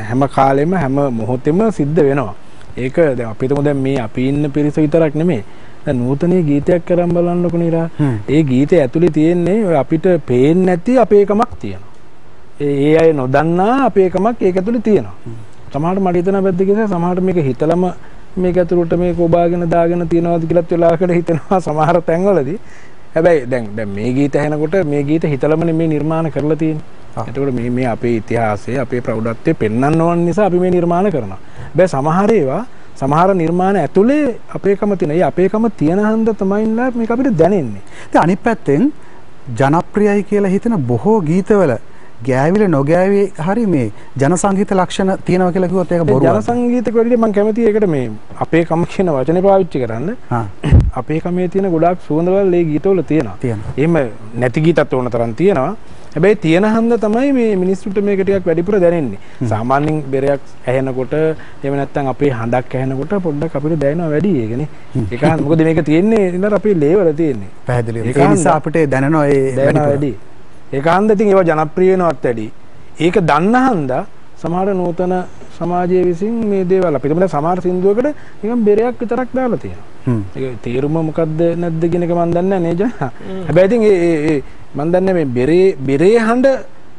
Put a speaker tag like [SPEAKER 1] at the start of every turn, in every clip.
[SPEAKER 1] හැම කාලෙම හැම මොහොතෙම සිද්ධ වෙනවා. ඒක දැන් අපිටම දැන් මේ අපි ඉන්න පිරිස විතරක් නෙමෙයි. දැන් නූතනයේ ගීතයක් කරන් බලන්නකො නිරා. ඒ ගීතය ඇතුලේ තියෙන්නේ අපිට පේන්නේ නැති අපේකමක් තියෙනවා. ඒ අය නොදන්නා අපේකමක් ඒක ඇතුලේ තියෙනවා. සමහරට මට හිතෙන බැද්ද කියලා සමහරට මේක හිතලම මේක ඇතුළට මේක ඔබාගෙන දාගෙන තියනවාද කියලාත් වෙලාවකට හිතෙනවා සමහර තැන්වලදී. හැබැයි දැන් මේ ගීත ඇහෙනකොට මේ ගීත හිතලමනේ මේ නිර්මාණ කරලා තියෙන්නේ. එතකොට මේ අපේ ඉතිහාසය අපේ ප්‍රෞಢත්වය පෙන්වන්න ඕන නිසා අපි මේ නිර්මාණ කරනවා. හැබැයි සමහර ඒවා සමහර නිර්මාණ ඇතුලේ අපේකම තියෙන. ඒ අපේකම තියෙන හන්ද තමයිලා මේක අපිට දැනෙන්නේ.
[SPEAKER 2] ඉතින් අනිත් පැත්තෙන් ජනප්‍රියයි කියලා හිතන බොහෝ ගීතවල ගෑවිල නොගෑවි හරි මේ ජන සංගීත ලක්ෂණ තියෙනවා කියලා කිව්වොත් ඒක බොරුවක්. ජන
[SPEAKER 1] සංගීත වලදී මම කැමතියි ඒකට මේ අපේකම කියන වචනේ පාවිච්චි කරන්න. අපේකමේ තියෙන ගොඩාක් සුවඳවල් ඒ ගීතවල තියෙනවා. එහෙම නැති ගීතත් ඕන තරම් තියෙනවා. හැබැයි තියෙන හන්ද තමයි මේ මිනිස්සුන්ට මේක ටිකක් වැඩිපුර දැනෙන්නේ. සාමාන්‍යයෙන් බෙරයක් ඇහෙනකොට එහෙම නැත්නම් අපේ හඬක් ඇහෙනකොට පොඩ්ඩක් අපිට දැනෙනවා වැඩි ඒකනේ. ඒක මොකද මේක තියෙන්නේ ඉතින් අපේ ලේවල තියෙන්නේ.
[SPEAKER 2] පැහැදිලිව. ඒ නිසා අපිට දැනෙනවා ඒ
[SPEAKER 1] වැඩි. ඒක හන්ද ඉතින් ඒවා ජනප්‍රිය වෙනවත් වැඩි. ඒක දන්න හන්ද සමහර නූතන සමාජයේ විසින් මේ දේවල් අපිට මම සමහර සින්දුවකට නිකන් බෙරයක් විතරක් දාලා තියෙනවා. ඒක තේරුම මොකද්ද නැද්ද කියන එක මම දන්නේ නැහැ නේද? හැබැයි ඉතින් ඒ මම දන්නේ මේ බෙරේ හඬ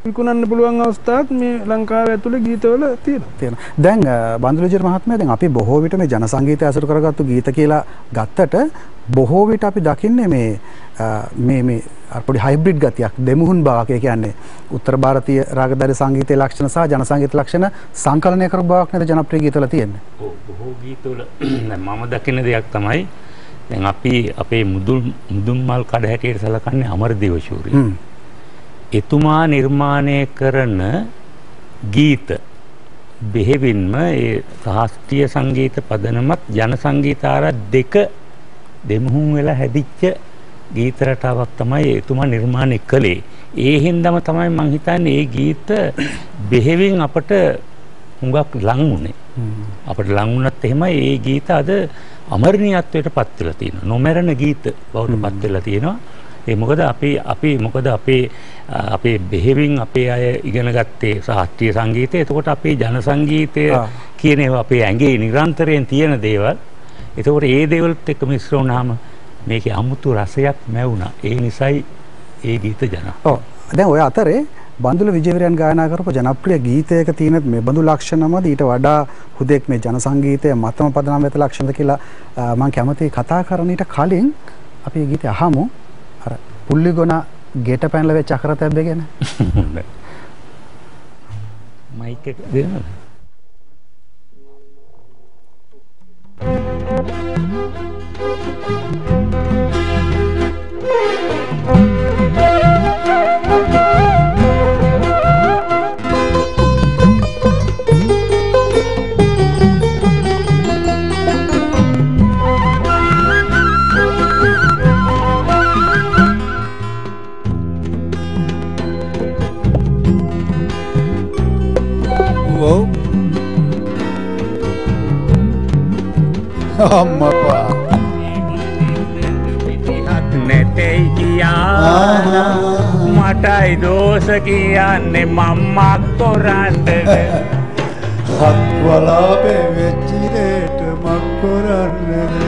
[SPEAKER 1] විකුණන්න පුළුවන් අවස්ථාවක් මේ ලංකාවේ ඇතුලේ ගීතවල තියෙනවා.
[SPEAKER 2] දැන් බන්දුලජිර මහත්මයා දැන් අපි බොහෝ විට මේ ජන සංගීතය අසුර කරගත්තු ගීත කියලා ගත්තට බොහෝ විට අපි දකින්නේ මේ පොඩි හයිබ්‍රිඩ් ගතියක් දෙමුහුන් බවක්. ඒ කියන්නේ උත්තර ಭಾರತೀಯ රාගධාරී සංගීතයේ ලක්ෂණ සහ ජන සංගීත ලක්ෂණ සංකලනය කර බවක් නේද ජනප්‍රිය ගීතවල තියෙන්නේ.
[SPEAKER 3] ඔව් බොහෝ ගීතවල දැන් මම දකින දෙයක් තමයි දැන් අපි අපේ මුදුන් මල් කඩ හැටියට සලකන්නේ අමරදේව ශූරිය. එතුමා නිර්මාණය කරන ගීත බෙහෙවින්ම ඒ ශාස්ත්‍රීය සංගීත පදනමත් ජන සංගීත දෙක දෙමුහුන් වෙලා හැදිච්ච ගීත රටාවක් තමයි එතුමා නිර්මාණය කළේ. ඒ හින්දාම තමයි මම හිතන්නේ මේ ගීත බෙහෙවින් අපට හුඟක් ලං වුණේ. අපට ලං වුණත් එහෙමයි මේ ගීත අද අමරණීයත්වයට පත් වෙලා තියෙනවා. නොමරන ගීත බවට පත් වෙලා තියෙනවා. ඒ මොකද අපේ බෙහෙවින් අපේ අය ඉගෙන ගත්තේ ශාස්ත්‍රීය සංගීතය. එතකොට අපේ ජන සංගීතය කියන ඒවා අපේ ඇඟේ නිරන්තරයෙන් තියෙන දේවල්. එතකොට ඒ දේවල්ත් එක්ක මිශ්‍ර වුණාම මේකේ අමුතු රසයක් නැවුණා. ඒ නිසායි ඒ ගීත ජන.
[SPEAKER 2] ඔව්. දැන් ඔය අතරේ බන්දුල විජේවීරයන් ගායනා කරපු ජනප්‍රිය ගීතයක තියෙන මේ බඳු ලක්ෂණමද ඊට වඩා හුදෙක් මේ ජන සංගීතය මතම පදනම් වෙත ලක්ෂණද කියලා මම කැමතියි කතා කරන ඊට කලින් අපි මේ ගීතය අහමු. අර පුල්ලිගොන ගෙට පැනලා වෙච්ච අකරතැබ්බ ගැන.
[SPEAKER 3] මයික් එක දෙන්නද?
[SPEAKER 4] අම්මපා
[SPEAKER 3] නැතයි කියා මටයි දෝෂ කියන්නේ මම්මක් තොරන්ට
[SPEAKER 4] හත්වලාපේ වෙච්චි දෙට මක් කරන්නද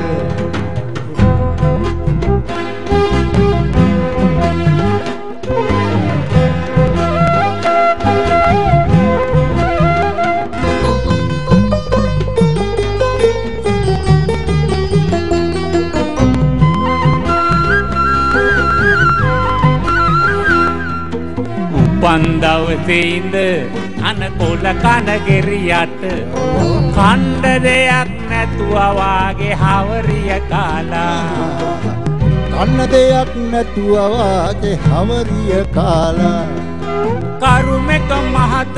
[SPEAKER 3] පන්දවසේඳ අනකොල කන ගෙරියට කණ්ඩ දෙයක් නැතුව වාගේ හවරිය කාලා
[SPEAKER 4] කන්න දෙයක් නැතුව වාගේ හවරිය කාලා
[SPEAKER 3] කරුමෙක මහත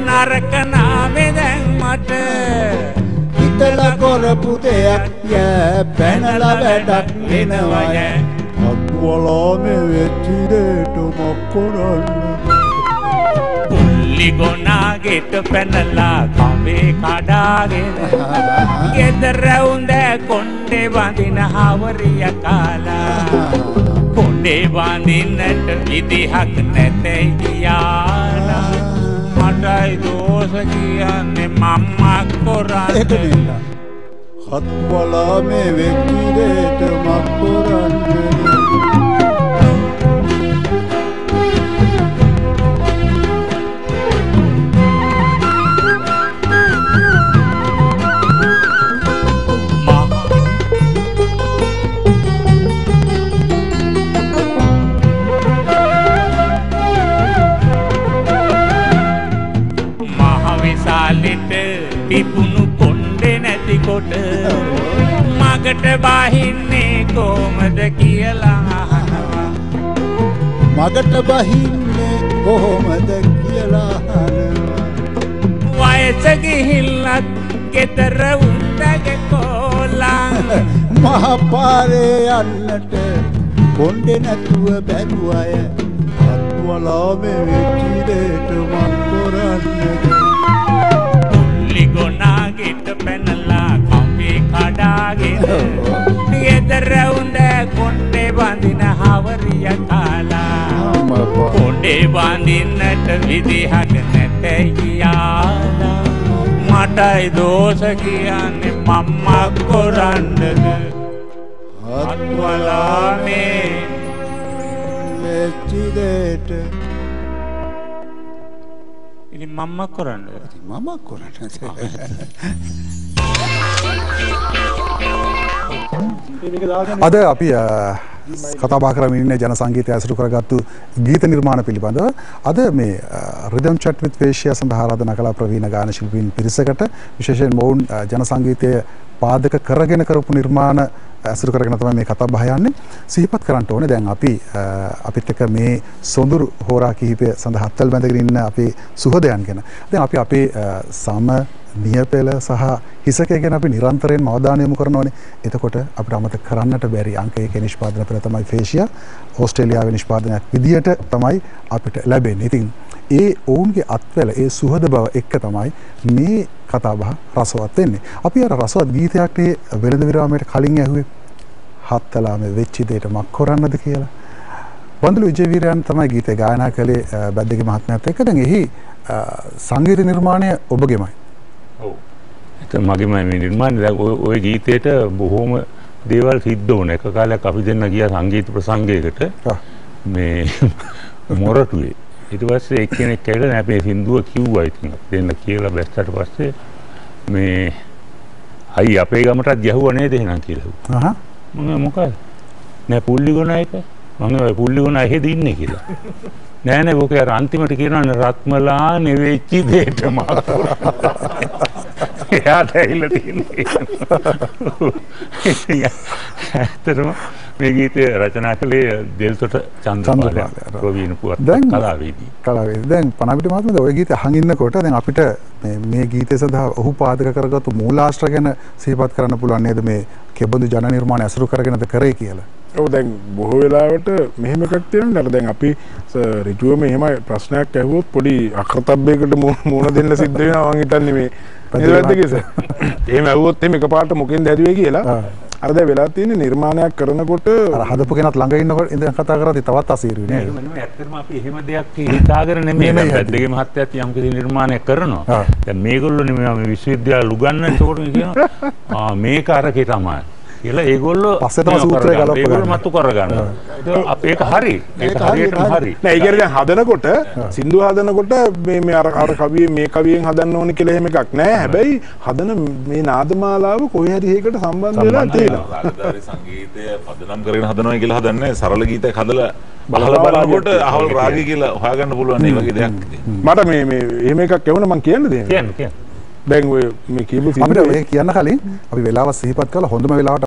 [SPEAKER 3] නරක නාමේ දැන් මට
[SPEAKER 4] හිතලා කරපු දෙයක් යෑ පැනලා වැඩක් වෙනවය අක්වලාමේ වෙච්චි දෙට මොක් කරන්නද
[SPEAKER 3] පුල්ලිගොනාගෙට පැනලා කඹේ කඩාගෙන ගෙදර උඳ කොණ්ඩේ වඳින හවරිය කාලා කොණ්ඩේ වඳින්නට විදිහක් නැතයි කියාලා මටයි දෝෂ කියන්නේ මම්මා කරන්නේ
[SPEAKER 4] හත් වලා මේ වෙච්චි දෙයට මක් කරන්නේ
[SPEAKER 3] පිපුණු කොණ්ඩේ නැතිකොට මගට බහින්නේ කොහමද කියලා අහනවා
[SPEAKER 4] මගට බහින්නේ කොහමද කියලා අහනවා
[SPEAKER 3] වයස ගිහිල්ලත් ගෙදර උන්දගේ කොලා
[SPEAKER 4] මහ පාරේ යන්නට කොණ්ඩේ නැතුව බැරුව අය හත් වලා මේ වෙච්චි දෙයට මක් කරන්නේ
[SPEAKER 3] ගොනාගෙට පැනලා කම්පේ කඩාගෙන ගෙදර උන්ද කොණ්ඩේ බඳින හවරිය කාලා කොණ්ඩේ බඳින්නට විදිහක් නැතයි යාලා මටයි දෝෂ කියන්නේ මම්මා කරන්නද හත් වලා මේ
[SPEAKER 4] වෙච්චි දෙයට
[SPEAKER 3] ඉතින් මම්මා කරන්නද
[SPEAKER 4] මම කරන්නේ
[SPEAKER 2] අද අපි කතා බහ කරමින් ඉන්නේ ජන සංගීතය ඇසුරු කරගත්තු ගීත නිර්මාණ පිළිබඳව. අද මේ රිදම් චැට් විත් වේශ්‍යා සඳහා ආරාධනා කළ ප්‍රවීණ ගාන ශිල්පීන් පිරිසකට විශේෂයෙන් මොවුන් ජන සංගීතය පාදක කරගෙන කරපු නිර්මාණ ඇසුරු කරගෙන තමයි මේ කතා බහ යන්නේ. සිහිපත් කරන්න ඕනේ දැන් අපි අපිත් එක්ක මේ සොඳුරු හෝරා කිහිපය සඳහා අත්වල බැඳගෙන ඉන්න අපේ සුහදයන් ගැන. දැන් අපි අපේ සම නියපෙළ සහ හිසකය ගැන අපි නිරන්තරයෙන්ම අවධානය යොමු කරනවානේ. එතකොට අපිට අමතක කරන්නට බැරි අංක 1 නිෂ්පාදන පෙළ තමයි ෆේෂියා. ඕස්ට්‍රේලියාවේ නිෂ්පාදනයක් විදියට තමයි අපිට ලැබෙන්නේ. ඉතින් ඒ ඔවුන්ගේ අත්වල ඒ සුහද බව එක්ක තමයි මේ කතා බහ රසවත් වෙන්නේ. අපි අර රසවත් ගීතයක් වෙළඳ විරාමයට කලින් ඇහුවේ හත්තලාමේ වෙච්චි දෙයට මක් කරන්නද කියලා. වන්දලු විජේවීරයන් තමයි ගීතය ගායනා කළේ බැද්දගේ මහත්මයාත් එක්ක. දැන් එහි සංගීත නිර්මාණය ඔබගේමයි.
[SPEAKER 3] ඔව්. ඒක මගේමයි මේ නිර්මාණය. දැන් ওই ගීතේට බොහොම දේවල් සිද්ධ වුණා. එක කාලයක් අපි දෙන්න ගියා සංගීත ප්‍රසංගයකට. මේ මොරටුවේ. ඊට පස්සේ එක්කෙනෙක් ඇවිල්ලා නෑ මේ සින්දුව කිව්වා ඉතින් දෙන්න කියලා බැස්සට පස්සේ මේ අයි අපේ ගමටත් ගැහුවා නේද එහෙනම් කියලා. මම මොකද නෑ පුල්ලිගොන එක මම ඔය පුල්ලිගොන එහෙද ඉන්නේ කියලා. නෑ නෑ ඔක අර අන්තිමට කියනවානේ රත්මලා නෙවෙච්චි දෙයට මා. එයාට ඇවිල්ලා තියෙන්නේ. ඇත්තටම මේ ගීතය රචනා කළේ දෙල්තොට චන්ද්‍රපාල ප්‍රවීණ පුවත් කලාවේදී.
[SPEAKER 2] දැන් පනාපිට මහත්මයා ඔය ගීතය අහන් ඉන්නකොට දැන් අපිට මේ ගීතය සඳහා ඔහු පාදක කරගත්තු මූලාශ්‍ර ගැන සිහිපත් කරන්න පුළුවන් නේද මේ කෙබඳු ජන නිර්මාණ ඇසුරු කරගෙනද කරේ කියලා.
[SPEAKER 1] ඔව් දැන් බොහෝ වෙලාවට මෙහෙම එකක් තියෙනවා. දැන් අපි ඍජුවම එහෙම ප්‍රශ්නයක් ඇහුවොත් පොඩි අකරතබ්බයකට මුණ දෙන්න සිද්ධ වෙනවා මං හිතන්නේ මේ නේද කිස. එහෙම ඇහුවොත් එහෙම එකපාරට මොකෙන්ද හැදුවේ කියලා. අර දැන් වෙලා තියෙන නිර්මාණයක් කරනකොට
[SPEAKER 2] අර හදපු කෙනත් ළඟ ඉන්නකොට ඉඳන් කතා කරද්දි තවත් අසීරුයි නේද?
[SPEAKER 3] එහෙම නෙමෙයි. ඇත්තටම අපි එහෙම දෙයක් හිතාගෙන නෙමෙයි. බැද්දගේ මහත්තයාත් යම් කිසි නිර්මාණයක් කරනවා. දැන් මේගොල්ලෝ නෙමෙයි මේ විශ්වවිද්‍යාල උගන්වන එතකොට කියනවා මේක අරකේ තමයි. කියලා ඒගොල්ලෝ
[SPEAKER 2] පස්සේ තමයි සූත්‍රය ගලප ගන්න.
[SPEAKER 3] ඒගොල්ලෝ මතු කරගන්නවා. ඒක හරි. ඒක හරියටම හරි.
[SPEAKER 1] නෑ ඒ කියන්නේ හදනකොට සින්දුව හදනකොට මේ අර කවියේ මේ කවියෙන් හදන්න ඕනේ කියලා එහෙම එකක් නෑ. හැබැයි හදන මේ නාදමාලාව කොහේ හරි එකකට සම්බන්ධ වෙලා තියෙනවා.
[SPEAKER 5] රාගධාරී සංගීතය පදනම් කරගෙන හදනවා කියලා හදන්නේ සරල ගීතයක් හදලා අහලා බලනකොට අහවල් රාගය කියලා හොයාගන්න පුළුවන් මේ වගේ දෙයක්.
[SPEAKER 1] මට මේ එහෙම එකක් එවුණා මං කියන්නද එහෙම?
[SPEAKER 3] කියන්න.
[SPEAKER 1] දැන් ඔය මේ කියපු
[SPEAKER 2] අපිට ඔය කියන්න කලින් අපි වෙලාව සිහිපත් කළා හොඳම වෙලාවට